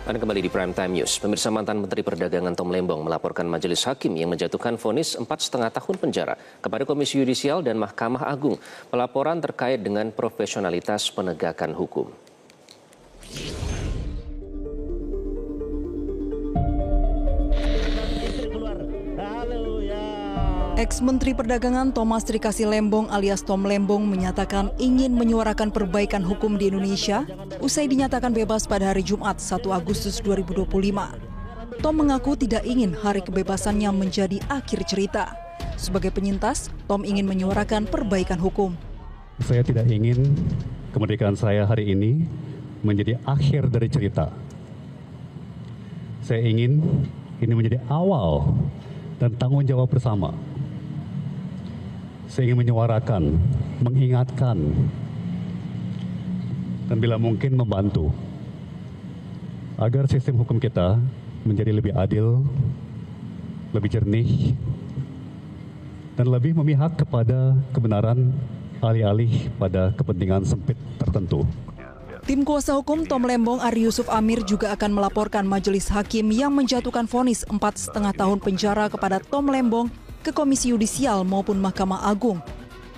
Anda kembali di Prime Time News. Pemirsa, mantan Menteri Perdagangan Tom Lembong melaporkan majelis hakim yang menjatuhkan vonis 4,5 tahun penjara kepada Komisi Yudisial dan Mahkamah Agung. Pelaporan terkait dengan profesionalitas penegakan hukum. Ex-Menteri Perdagangan Thomas Trikasih Lembong alias Tom Lembong menyatakan ingin menyuarakan perbaikan hukum di Indonesia usai dinyatakan bebas pada hari Jumat 1 Agustus 2025. Tom mengaku tidak ingin hari kebebasannya menjadi akhir cerita. Sebagai penyintas, Tom ingin menyuarakan perbaikan hukum. Saya tidak ingin kemerdekaan saya hari ini menjadi akhir dari cerita. Saya ingin ini menjadi awal dan tanggung jawab bersama. Saya ingin menyuarakan, mengingatkan, dan bila mungkin membantu agar sistem hukum kita menjadi lebih adil, lebih jernih, dan lebih memihak kepada kebenaran alih-alih pada kepentingan sempit tertentu. Tim kuasa hukum Tom Lembong Ari Yusuf Amir juga akan melaporkan majelis hakim yang menjatuhkan vonis 4,5 tahun penjara kepada Tom Lembong ke Komisi Yudisial maupun Mahkamah Agung.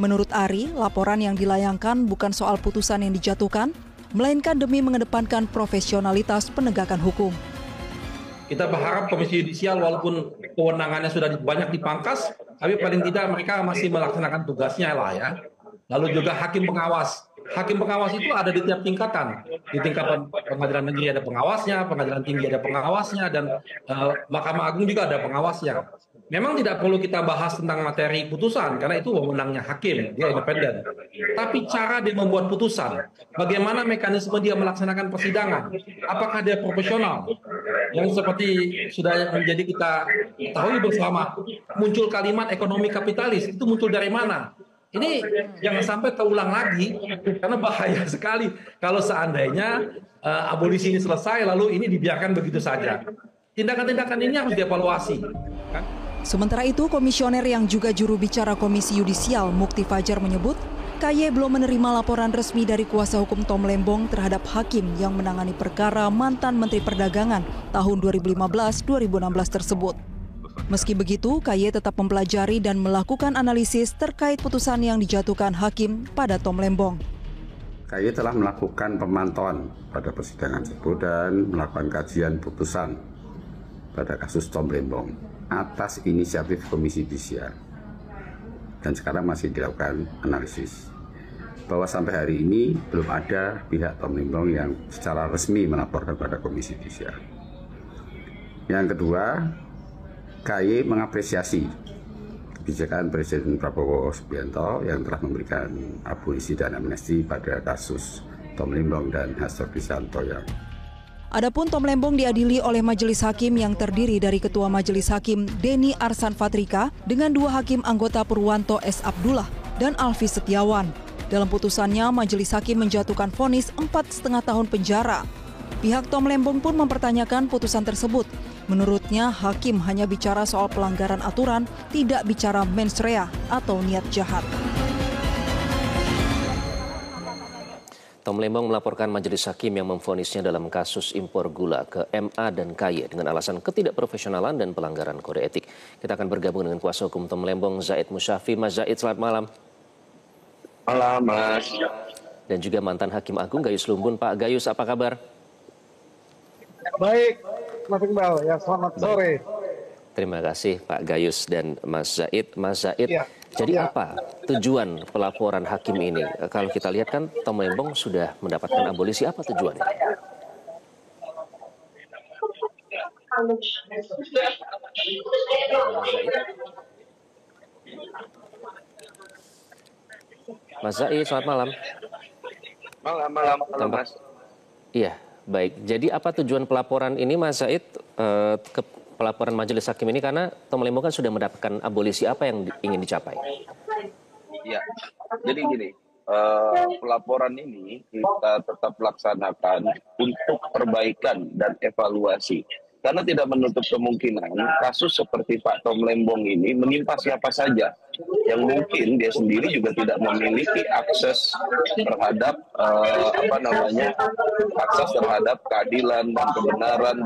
Menurut Ari, laporan yang dilayangkan bukan soal putusan yang dijatuhkan, melainkan demi mengedepankan profesionalitas penegakan hukum. Kita berharap Komisi Yudisial walaupun kewenangannya sudah banyak dipangkas, tapi paling tidak mereka masih melaksanakan tugasnya lah ya. Lalu juga hakim pengawas. Hakim pengawas itu ada di tiap tingkatan. Di tingkatan pengadilan negeri ada pengawasnya, pengadilan tinggi ada pengawasnya, dan Mahkamah Agung juga ada pengawasnya. Memang tidak perlu kita bahas tentang materi putusan, karena itu wewenangnya hakim, dia independen. Tapi cara dia membuat putusan, bagaimana mekanisme dia melaksanakan persidangan, apakah dia profesional? Yang seperti sudah menjadi kita ketahui bersama, muncul kalimat ekonomi kapitalis, itu muncul dari mana? Ini jangan sampai terulang lagi, karena bahaya sekali kalau seandainya abolisi ini selesai, lalu ini dibiarkan begitu saja. Tindakan-tindakan ini harus dievaluasi. Kan? Sementara itu, komisioner yang juga juru bicara Komisi Yudisial Mukti Fajar menyebut, KY belum menerima laporan resmi dari kuasa hukum Tom Lembong terhadap hakim yang menangani perkara mantan Menteri Perdagangan tahun 2015-2016 tersebut. Meski begitu, KY tetap mempelajari dan melakukan analisis terkait putusan yang dijatuhkan hakim pada Tom Lembong. KY telah melakukan pemantauan pada persidangan tersebut dan melakukan kajian putusan pada kasus Tom Lembong atas inisiatif Komisi Yudisial. Dan sekarang masih dilakukan analisis. Bahwa sampai hari ini belum ada pihak Tom Lembong yang secara resmi melaporkan pada Komisi Yudisial. Yang kedua, KY mengapresiasi kebijakan Presiden Prabowo Subianto yang telah memberikan abolisi dan amnesti pada kasus Tom Lembong dan Hasto Kristianto. Adapun Tom Lembong diadili oleh majelis hakim yang terdiri dari Ketua Majelis Hakim Denny Arsan Fatrika dengan 2 hakim anggota Purwanto S. Abdullah dan Alfi Setiawan. Dalam putusannya, majelis hakim menjatuhkan vonis 4,5 tahun penjara. Pihak Tom Lembong pun mempertanyakan putusan tersebut. Menurutnya, hakim hanya bicara soal pelanggaran aturan, tidak bicara mens rea atau niat jahat. Tom Lembong melaporkan majelis hakim yang memvonisnya dalam kasus impor gula ke MA dan KY dengan alasan ketidakprofesionalan dan pelanggaran kode etik. Kita akan bergabung dengan kuasa hukum Tom Lembong, Zaid Musyafi. Mas Zaid, selamat malam. Malam, Mas. Dan juga mantan Hakim Agung Gayus Lumbun. Pak Gayus, apa kabar? Baik, Mas Iqbal. Ya, selamat sore. Terima kasih Pak Gayus dan Mas Zaid. Mas Zaid, ya. Jadi apa tujuan pelaporan hakim ini? Kalau kita lihat kan Tom Lembong sudah mendapatkan abolisi, apa tujuannya? Mas Zaid, selamat malam. Malam, Mas. Iya, baik. Jadi apa tujuan pelaporan ini, Mas Zaid, ke pelaporan majelis hakim ini, karena Tom Lembong kan sudah mendapatkan abolisi, apa yang ingin dicapai? Ya, jadi gini, pelaporan ini kita tetap laksanakan untuk perbaikan dan evaluasi Karena tidak menutup kemungkinan kasus seperti Pak Tom Lembong ini menimpa siapa saja yang mungkin dia sendiri juga tidak memiliki akses terhadap akses terhadap keadilan dan kebenaran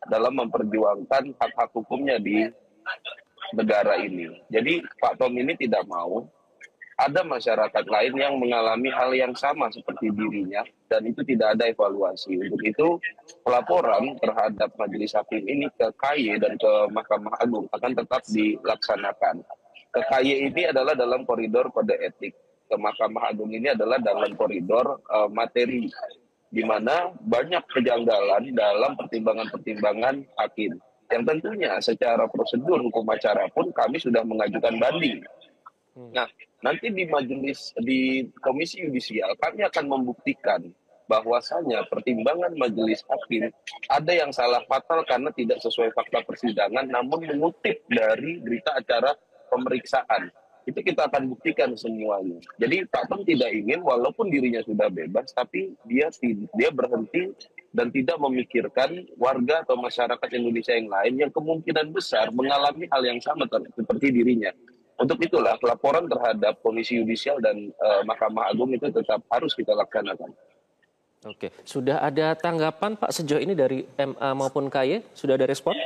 dalam memperjuangkan hak-hak hukumnya di negara ini. Jadi Pak Tom ini tidak mau ada masyarakat lain yang mengalami hal yang sama seperti dirinya dan itu tidak ada evaluasi. Untuk itu pelaporan terhadap majelis hakim ini ke KY dan ke Mahkamah Agung akan tetap dilaksanakan. Ke KY ini adalah dalam koridor kode etik, ke Mahkamah Agung ini adalah dalam koridor materi, di mana banyak kejanggalan dalam pertimbangan-pertimbangan hakim. Yang tentunya secara prosedur hukum acara pun kami sudah mengajukan banding. Nah, nanti di Komisi Yudisial kami akan membuktikan bahwasanya pertimbangan majelis hakim ada yang salah fatal karena tidak sesuai fakta persidangan namun mengutip dari berita acara pemeriksaan. Itu kita akan buktikan semuanya. Jadi Pak Tom tidak ingin walaupun dirinya sudah bebas tapi dia berhenti dan tidak memikirkan warga atau masyarakat Indonesia yang lain yang kemungkinan besar mengalami hal yang sama seperti dirinya. Untuk itulah laporan terhadap Komisi Yudisial dan Mahkamah Agung itu tetap harus kita laksanakan. Oke, sudah ada tanggapan Pak sejauh ini dari MA maupun KY? Sudah ada respon?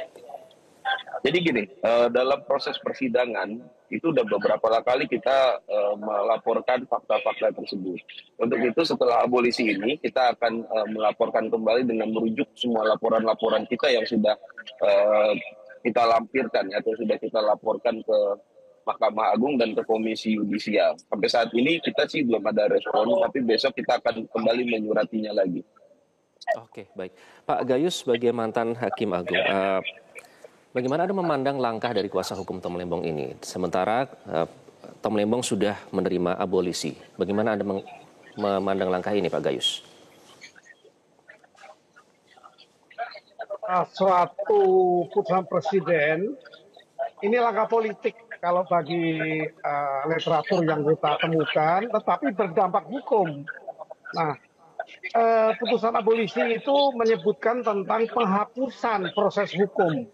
Jadi gini, dalam proses persidangan itu udah beberapa kali kita melaporkan fakta-fakta tersebut. Untuk itu setelah abolisi ini kita akan melaporkan kembali dengan merujuk semua laporan-laporan kita yang sudah kita lampirkan atau sudah kita laporkan ke Mahkamah Agung dan ke Komisi Yudisial. Sampai saat ini kita sih belum ada respon, tapi besok kita akan kembali menyuratinya lagi. Oke, baik. Pak Gayus sebagai mantan Hakim Agung, bagaimana Anda memandang langkah dari kuasa hukum Tom Lembong ini? Sementara Tom Lembong sudah menerima abolisi. Bagaimana Anda memandang langkah ini, Pak Gayus? Suatu putusan presiden, ini langkah politik kalau bagi literatur yang kita temukan, tetapi berdampak hukum. Nah, putusan abolisi itu menyebutkan tentang penghapusan proses hukum.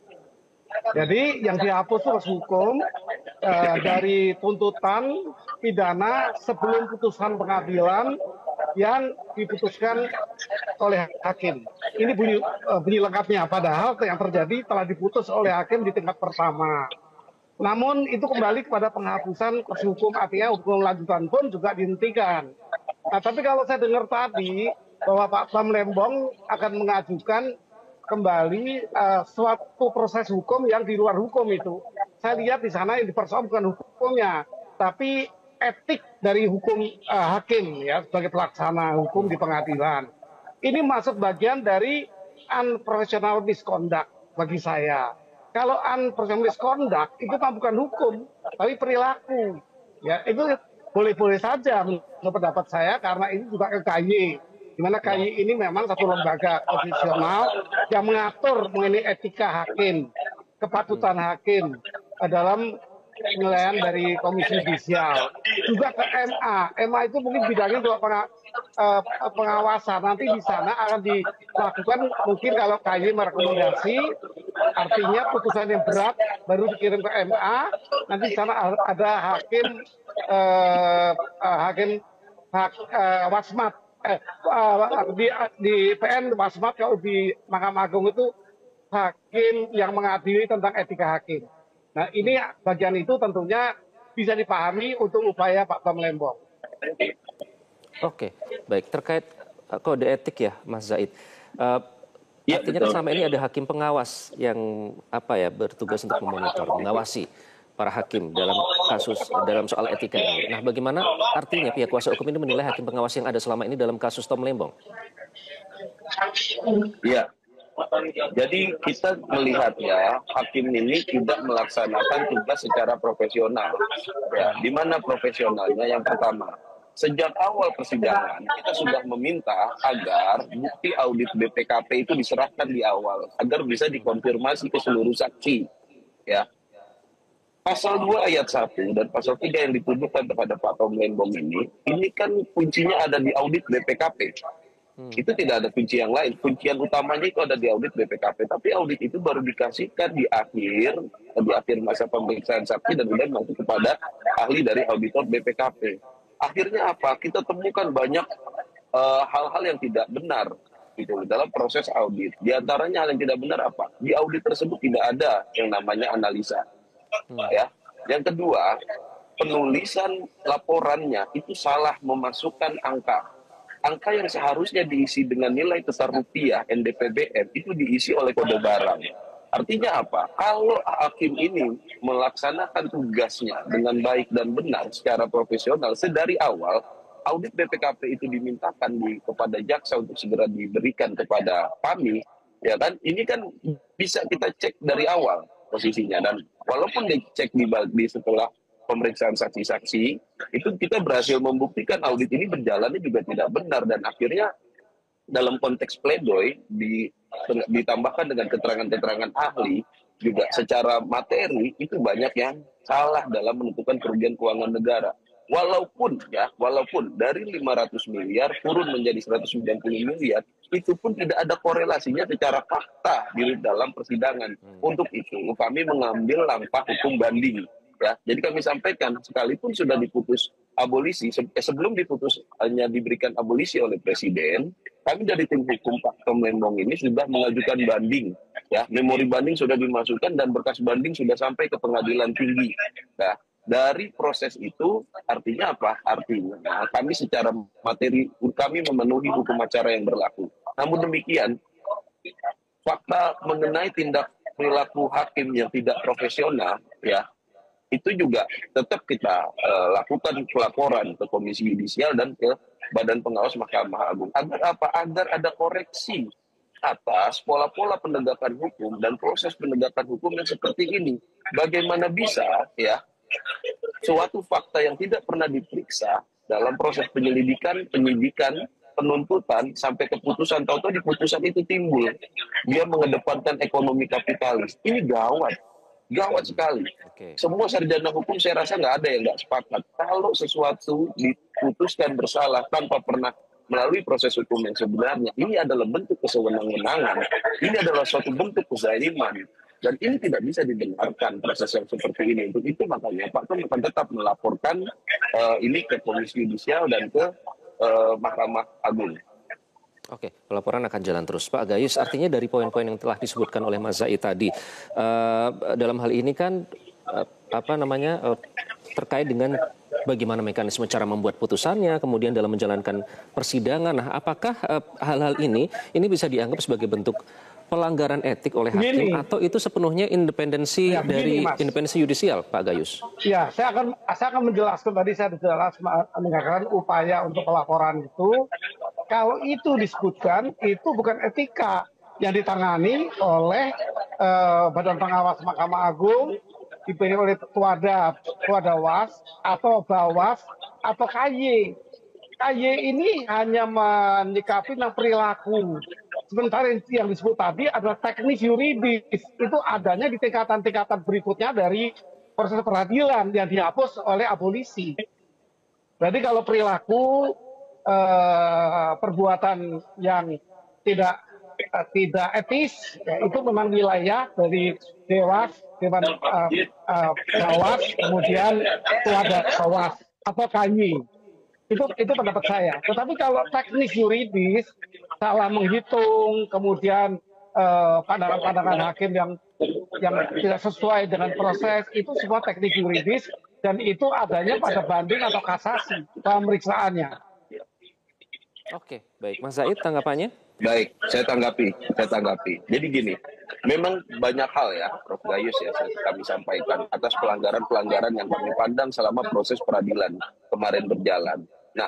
Jadi yang dihapus proses hukum dari tuntutan pidana sebelum putusan pengadilan yang diputuskan oleh hakim. Ini bunyi lengkapnya, padahal yang terjadi telah diputus oleh hakim di tingkat pertama. Namun itu kembali kepada penghapusan proses hukum, artinya hukum lanjutan pun juga dihentikan. Nah, tapi kalau saya dengar tadi bahwa Pak Tom Lembong akan mengajukan kembali suatu proses hukum yang di luar hukum itu. Saya lihat di sana yang dipersoalkan bukan hukumnya, tapi etik dari hukum hakim ya sebagai pelaksana hukum di pengadilan. Ini masuk bagian dari unprofessional misconduct bagi saya. Kalau unprofessional misconduct itu kan bukan hukum, tapi perilaku. Ya, itu boleh-boleh saja menurut pendapat saya karena ini juga ke KY. Di mana KY ini memang satu lembaga konstitusional yang mengatur mengenai etika hakim, kepatutan hakim dalam penilaian dari Komisi Yudisial. Juga ke MA itu mungkin bidangnya untuk pengawasan. Nanti di sana akan dilakukan mungkin kalau KY merekomendasi, artinya putusan yang berat baru dikirim ke MA. Nanti di sana ada wasmat. Di PN wasmat, kalau di Mahkamah Agung itu hakim yang mengadili tentang etika hakim. Nah, ini bagian itu tentunya bisa dipahami untuk upaya Pak Tom Lembong. Oke, baik. Terkait kode etik ya, Mas Zaid. Artinya selama ini ada hakim pengawas yang bertugas untuk memonitor, mengawasi para hakim dalam soal etika ini. Nah, bagaimana artinya pihak kuasa hukum ini menilai hakim pengawas yang ada selama ini dalam kasus Tom Lembong? Iya. Jadi kita melihat ya, hakim ini tidak melaksanakan tugas secara profesional. Ya, di mana profesionalnya? Yang pertama, sejak awal persidangan kita sudah meminta agar bukti audit BPKP itu diserahkan di awal agar bisa dikonfirmasi ke seluruh saksi. Ya. Pasal 2 ayat 1 dan pasal 3 yang dituduhkan kepada Pak Tom Lembong ini kan kuncinya ada di audit BPKP. Itu tidak ada kunci yang lain. Kuncian utamanya itu ada di audit BPKP. Tapi audit itu baru dikasihkan di akhir masa pemeriksaan saksi dan kemudian masuk kepada ahli dari auditor BPKP. Akhirnya apa? Kita temukan banyak hal-hal yang tidak benar gitu dalam proses audit. Di antaranya hal yang tidak benar apa? Di audit tersebut tidak ada yang namanya analisa. Ya. Yang kedua, penulisan laporannya itu salah memasukkan angka. Angka yang seharusnya diisi dengan nilai tukar rupiah NDPBM itu diisi oleh kode barang. Artinya apa? Kalau hakim ini melaksanakan tugasnya dengan baik dan benar secara profesional sedari awal, audit BPKP itu dimintakan kepada jaksa untuk segera diberikan kepada kami, ya kan? Ini kan bisa kita cek dari awal posisinya, dan walaupun dicek di setelah pemeriksaan saksi-saksi, itu kita berhasil membuktikan audit ini berjalannya juga tidak benar, dan akhirnya dalam konteks pledoi ditambahkan dengan keterangan-keterangan ahli juga secara materi itu banyak yang salah dalam menentukan kerugian keuangan negara. Walaupun dari 500 miliar turun menjadi 190 miliar, itu pun tidak ada korelasinya secara fakta di dalam persidangan. Untuk itu kami mengambil langkah hukum banding. Ya, jadi kami sampaikan sekalipun sudah diputus abolisi, sebelum diputus hanya diberikan abolisi oleh Presiden, kami dari tim hukum Pak Tom Lembong ini sudah mengajukan banding. Ya, memori banding sudah dimasukkan dan berkas banding sudah sampai ke pengadilan tinggi. Nah, dari proses itu artinya apa? Artinya kami secara materi kami memenuhi hukum acara yang berlaku. Namun demikian, fakta mengenai tindak perilaku hakim yang tidak profesional, ya, itu juga tetap kita lakukan pelaporan ke Komisi Yudisial dan ke Badan Pengawas Mahkamah Agung. Agar apa? Agar ada koreksi atas pola-pola penegakan hukum dan proses penegakan hukum yang seperti ini. Bagaimana bisa ya suatu fakta yang tidak pernah diperiksa dalam proses penyelidikan, penyidikan, penuntutan sampai keputusan, tahu-tahu di putusan itu timbul dia mengedepankan ekonomi kapitalis. Ini gawat sekali. Semua sarjana hukum saya rasa nggak ada yang nggak sepakat. Kalau sesuatu diputuskan bersalah tanpa pernah melalui proses hukum yang sebenarnya, ini adalah bentuk kesewenang-wenangan. Ini adalah suatu bentuk kezaliman. Dan ini tidak bisa didengarkan proses yang seperti ini. Untuk itu makanya Pak Tom akan tetap melaporkan ini ke Komisi Yudisial dan ke Mahkamah Agung. Oke, pelaporan akan jalan terus. Pak Gayus, artinya dari poin-poin yang telah disebutkan oleh Mas Zaid tadi, dalam hal ini kan terkait dengan bagaimana mekanisme cara membuat putusannya, kemudian dalam menjalankan persidangan. Nah, apakah hal-hal ini bisa dianggap sebagai bentuk pelanggaran etik oleh hakim atau itu sepenuhnya independensi dari independensi yudisial, Pak Gayus? Ya, saya akan menjelaskan tadi saya jelas mengatakan upaya untuk pelaporan itu. Kalau itu disebutkan, itu bukan etika yang ditangani oleh Badan Pengawas Mahkamah Agung, dipilih oleh Ketua Dawas atau Bawas atau KY. KY ini hanya menyikapi perilaku. Sementara yang disebut tadi adalah teknis yuridis. Itu adanya di tingkatan-tingkatan berikutnya dari proses peradilan yang dihapus oleh abolisi. Jadi kalau perilaku perbuatan yang tidak etis, ya, itu memang wilayah dari Dewan Pengawas, kemudian Ketua Dawas atau KY. Itu pendapat saya. Tetapi kalau teknis yuridis, salah menghitung, kemudian pandangan-pandangan hakim yang tidak sesuai dengan proses, itu semua teknik yuridis dan itu adanya pada banding atau kasasi pemeriksaannya. Oke, baik. Mas Zaid, tanggapannya? Baik, saya tanggapi. Jadi gini, memang banyak hal ya, Prof. Gayus ya, kami sampaikan atas pelanggaran-pelanggaran yang kami pandang selama proses peradilan kemarin berjalan. Nah,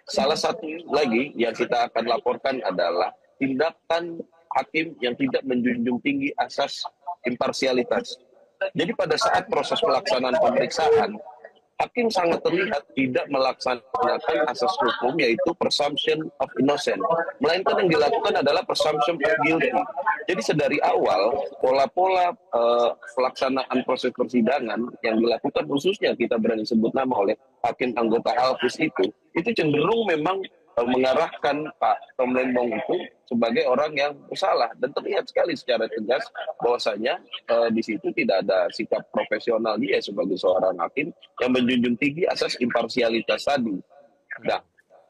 salah satu lagi yang kita akan laporkan adalah tindakan hakim yang tidak menjunjung tinggi asas imparsialitas. Jadi pada saat proses pelaksanaan pemeriksaan, hakim sangat terlihat tidak melaksanakan asas hukum yaitu presumption of innocence, melainkan yang dilakukan adalah presumption of guilty. Jadi sedari awal pola-pola pelaksanaan proses persidangan yang dilakukan khususnya kita berani sebut nama oleh hakim anggota Alvis itu cenderung memang mengarahkan Pak Tom Lembong itu sebagai orang yang bersalah, dan terlihat sekali secara tegas bahwasanya di situ tidak ada sikap profesional dia sebagai seorang hakim yang menjunjung tinggi asas imparsialitas tadi. Nah,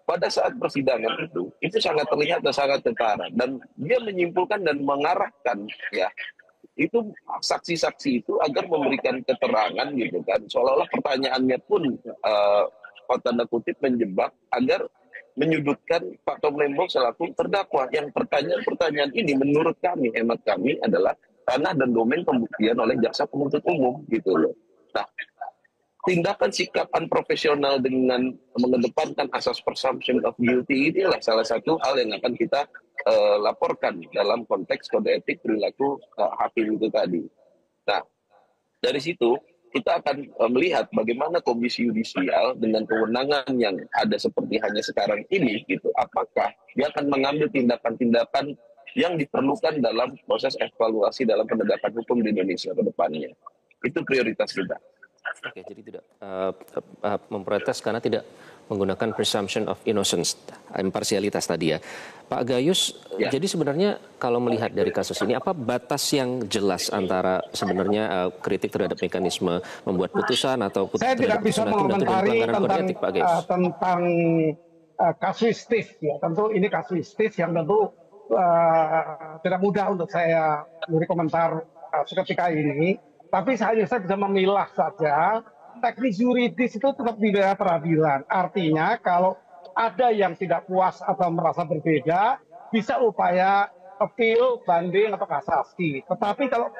pada saat persidangan itu sangat terlihat dan sangat ketara, dan dia menyimpulkan dan mengarahkan ya itu saksi-saksi itu agar memberikan keterangan gitu kan, seolah-olah pertanyaannya pun tanda kutip menjebak agar menyudutkan Pak Tom Lembong selaku terdakwa. Yang pertanyaan-pertanyaan ini menurut kami, hemat kami adalah ranah dan domain pembuktian oleh jaksa penuntut umum gitu loh. Nah, tindakan sikap unprofesional dengan mengedepankan asas presumption of guilty inilah salah satu hal yang akan kita laporkan dalam konteks kode etik perilaku hakim itu tadi. Nah, dari situ kita akan melihat bagaimana Komisi Yudisial dengan kewenangan yang ada seperti hanya sekarang ini gitu, apakah dia akan mengambil tindakan-tindakan yang diperlukan dalam proses evaluasi dalam penegakan hukum di Indonesia ke depannya. Itu prioritas kita. Oke, jadi tidak memprotes karena tidak menggunakan presumption of innocence, imparsialitas tadi ya. Pak Gayus, ya. Jadi sebenarnya kalau melihat dari kasus ini, apa batas yang jelas antara sebenarnya kritik terhadap mekanisme membuat putusan atau saya tidak bisa mengomentari tentang kasuistis ya. Tentu ini kasuistis yang tentu tidak mudah untuk saya beri komentar seketika ini. Tapi saya bisa memilah saja, teknis yuridis itu tetap di daerah peradilan. Artinya kalau ada yang tidak puas atau merasa berbeda, bisa upaya appeal, banding, atau kasasi. Tetapi kalau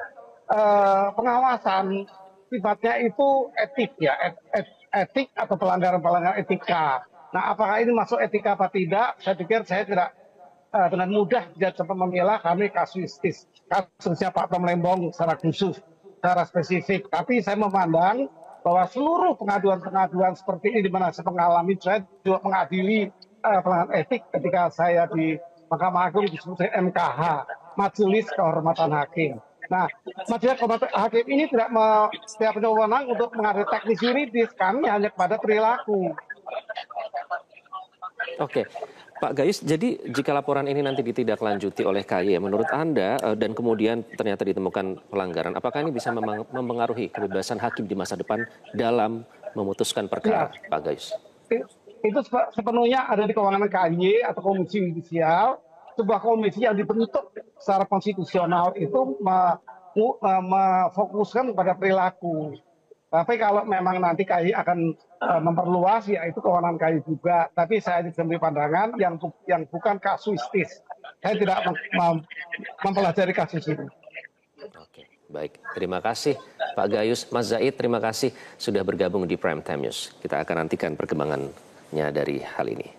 pengawasan sifatnya itu etik ya, etik atau pelanggaran-pelanggaran etika. Nah, apakah ini masuk etika apa tidak? Saya pikir saya tidak dengan mudah tidak cepat memilah. Kami kasuistis, kasusnya Pak Tom Lembong secara khusus, secara spesifik. Tapi saya memandang bahwa seluruh pengaduan-pengaduan seperti ini di mana saya mengalami, saya juga mengadili pelanggaran etik ketika saya di Mahkamah Agung disebut MKH, Majelis Kehormatan Hakim. Nah, Majelis Kehormatan Hakim ini tidak punya wewenang untuk mengadili teknis yuridis, kami hanya kepada perilaku. Oke. Pak Gayus, jadi jika laporan ini nanti ditindaklanjuti oleh KY, menurut Anda dan kemudian ternyata ditemukan pelanggaran, apakah ini bisa mempengaruhi kebebasan hakim di masa depan dalam memutuskan perkara, ya, Pak Gayus? Itu sepenuhnya ada di kewenangan KY atau Komisi Yudisial, sebuah komisi yang dibentuk secara konstitusional itu memfokuskan kepada perilaku. Tapi kalau memang nanti KY akan memperluas, ya itu kewenangan KY juga. Tapi saya diberi pandangan yang bukan kasuistis. Saya tidak mempelajari kasus ini. Oke, baik. Terima kasih Pak Gayus. Mas Zaid, terima kasih sudah bergabung di Prime Time News. Kita akan nantikan perkembangannya dari hal ini.